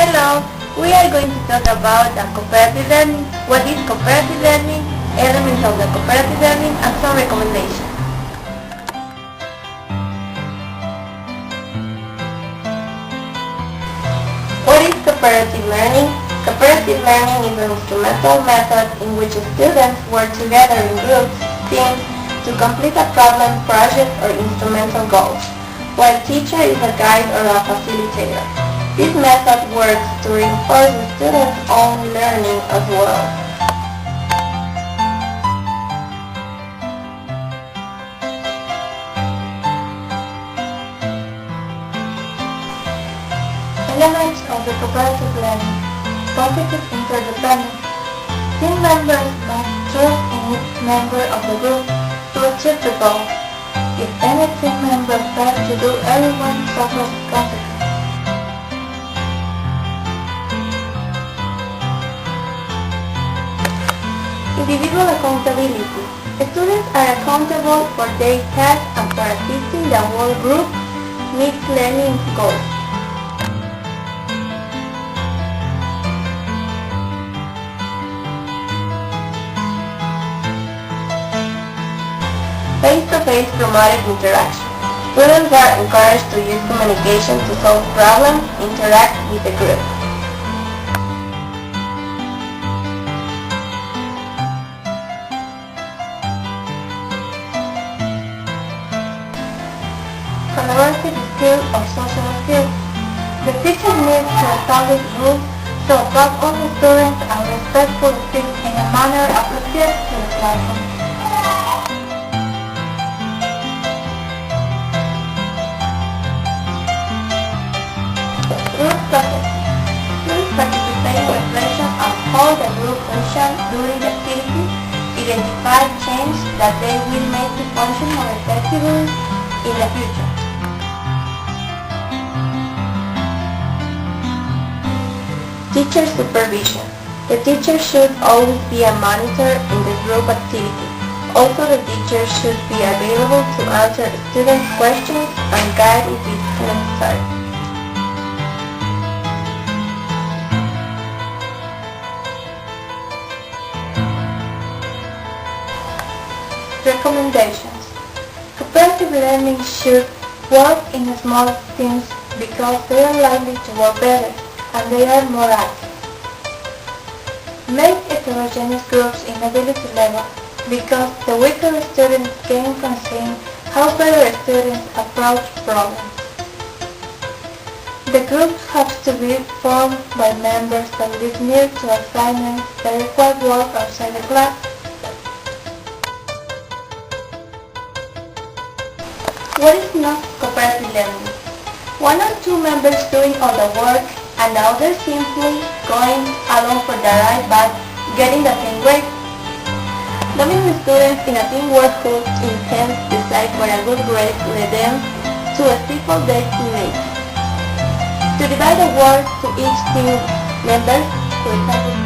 Hello, we are going to talk about the cooperative learning, what is cooperative learning, elements of the cooperative learning, and some recommendations. What is cooperative learning? Cooperative learning is an instrumental method in which students work together in groups, teams, to complete a problem, project, or instrumental goal, while teacher is a guide or a facilitator. This method works to reinforce the students' own learning as well. Elements of the cooperative learning. Positive interdependence. Team members must trust in each member of the group to achieve the goal. If any team member fails to do, everyone suffers consequences. Individual accountability. Students are accountable for their tasks and for assisting the whole group meet learning goals. Face-to-face promoted interaction. Students are encouraged to use communication to solve problems, interact with the group. Collaborative skill or social skill. The teacher needs to establish rules to attract all the students and respectful speak in a manner appropriate to the classroom. Group process. Students participate in reflection and hold the group function during the activity, identify changes that they will make to function more effectively in the future. Teacher supervision. The teacher should always be a monitor in the group activity. Also, the teacher should be available to answer students' questions and guide if it's necessary. Recommendations. Cooperative learning should work in small teams because they are likely to work better and they are more active. Make heterogeneous groups in ability level because the weaker students gain from seeing how better students approach problems. The groups have to be formed by members that live near to assignments that require work outside the class. What is not cooperative learning? One or two members doing all the work and the others simply going along for the ride but getting the same grade. Dominant students in a teamwork whose intent decide for a good grade lead them to a people they teammates. To divide the work to each team member, for example.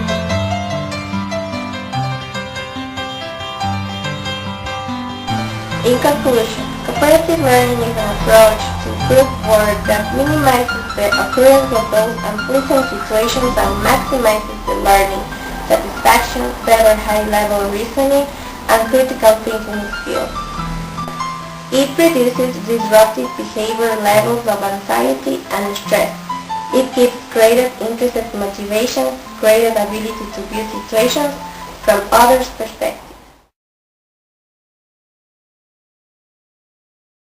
In conclusion, cooperative learning is an approach to group work that minimizes the occurrence of those unpleasant situations and maximizes the learning, satisfaction, better high-level reasoning, and critical thinking skills. It reduces disruptive behavior levels of anxiety and stress. It gives greater interest, motivation, greater ability to view situations from others' perspectives.